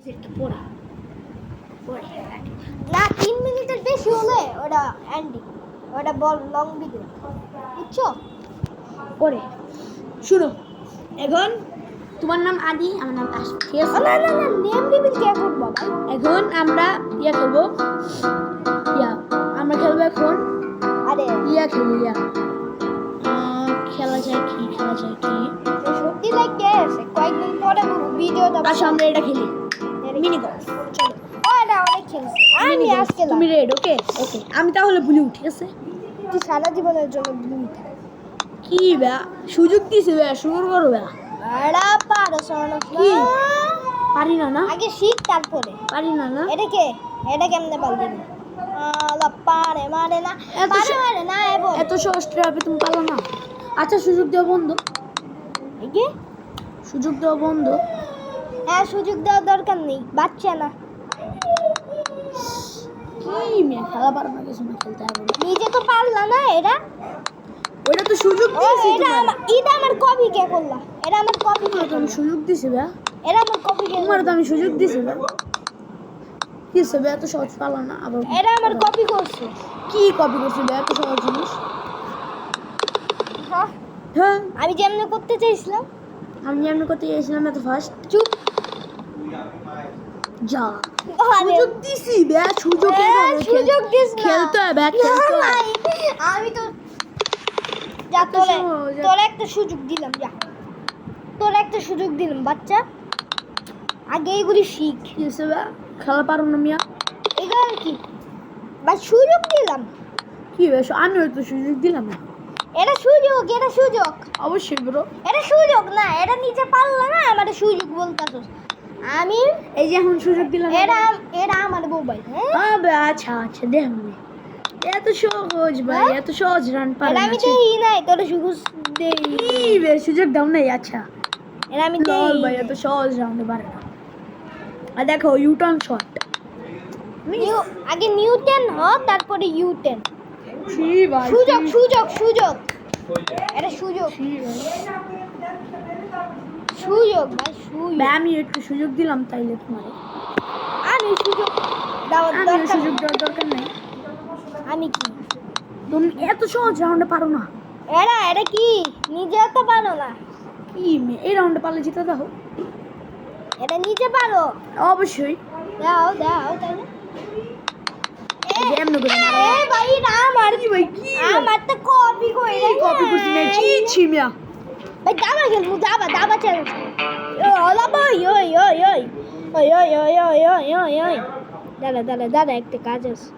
পড়ে পড়ে না 3 মিনিটের বেশি হলে ওটা এন্ডিং, ওটা বল লং ভিডিও, বুঝছো? পরে শুনো, এখন তোমার নাম আদি, আমার নাম আশিক, ঠিক আছে? না না না, নেম রিভিল কে করবো ভাই? এখন আমরা খেলবো, আমরা খেলবো এখন আরে খেলবো খেলা যায় কি সত্যি লাগে কয়েকদিন পরে ভিডিওটা আচ্ছা আমরা এটা খেলি, মিনি গলফ। চলো, ও এটা অনেক খেলছি আমি আজকে তুমি রেড? ওকে ওকে, আমি তাহলে ব্লু, ঠিক আছে? তুই সারা জীবনের জন্য ব্লু থাক। কি ব্যা সুযোগ দিছে ব্যা, শুরু করো ব্যা। আড়া পারো শোনো কি? পারি না না, আগে শিখ তারপরে পারি না না। এটা কেমনে পারলি না? পারে মারে না, মারে না এত সহজ হবে তুমি পারো না। আচ্ছা সুযোগ দেওয়া বন্ধ, কি সুযোগ দেওয়া বন্ধ। হ্যাঁ সুযোগ দেওয়ার দরকার নেই, বাচ্চা না। কি মেয়ে খেলা পারো না, কিছু না, খেলতে হবে না। নিজে তো পারলা না, এটা ওইটা তো সুযোগ দিয়েছি তোমার। এটা আমার কপি কে করলা? এটা আমার কপি কে তুমি করলা? সুযোগ দিছি ব্যা, এটা আমার কপি কে তোমার তো করলা? আমি সুযোগ দিছি ব্যা। কি সবে এত সহজ পারো না আবার? এটা আমার কপি করছে। কি কপি করছি ব্যা, এত সহজ জিনিস? হ্যাঁ হ্যাঁ, আমি যেমন করতে চাইছিলাম। আমি এমনি করতে গেছিলাম এত ফার্স্ট। চুপ যা আরে, সুযোগ দিছি ব্যা, সুযোগ সুযোগ দিস না। খেলতে হবে ব্যা, খেলতে হবে। নাই, আমি তো যা তোর একটা সুযোগ দিলাম, যা তোর একটা সুযোগ দিলাম বাচ্চা, আগে এইগুলি শিখ। কি হয়েছে ব্যা, খেলা পারো না মিয়া? এগুলো কি বা সুযোগ দিলাম? কি হয়েছে, আমি তো সুযোগ দিলাম না। এটা সুযোগ অবশ্যই ব্রো, এটা সুযোগ না, এটা নিচে পারলা না আমার সুযোগ বলতাছস। আমি এই যে এখন সুযোগ দিলাম। এটা আমার মোবাইল, হ্যাঁ আচ্ছা আচ্ছা দেখুন, এত সহজ ভাই, এত সহজ রান পারে এটা না। আমি দেই নাই, তোর সুযোগ দেই। কি বে, সুযোগ দাও নাই? আচ্ছা এটা আমি লল দেই। ভাই, এত সহজ রাউন্ডে পারে না। আর দেখো ইউটার্ন শট, আগে নিউটন হ, তারপরে ইউটেন। ছি ভাই, সুযোগ এটা সুযোগ ভাই, আমি একটু সুযোগ দিলাম তাইলে তোমার। আমি সুযোগ দেওয়ার আমি দরকার সুযোগ দেওয়ার দরকার নেই। আমি কি তুমি এত সহজ রাউন্ডে পারো না? এটা কি নিজেও তো পারো না? কি মে, এই রাউন্ডে পারলে জিতে দাও। এটা নিজে পারো? অবশ্যই। দাও তাই না? এমন করে মারো। এ ভাই না মার কি ভাই, কি আমার তো কপি কই রে, কপি করছি না, ছি মিয়া। ভাই দাবা খেলবো, দাবা চ্যালেঞ্জ। ও আলা ভাই, ওই দাদা একটা কাজ আছে।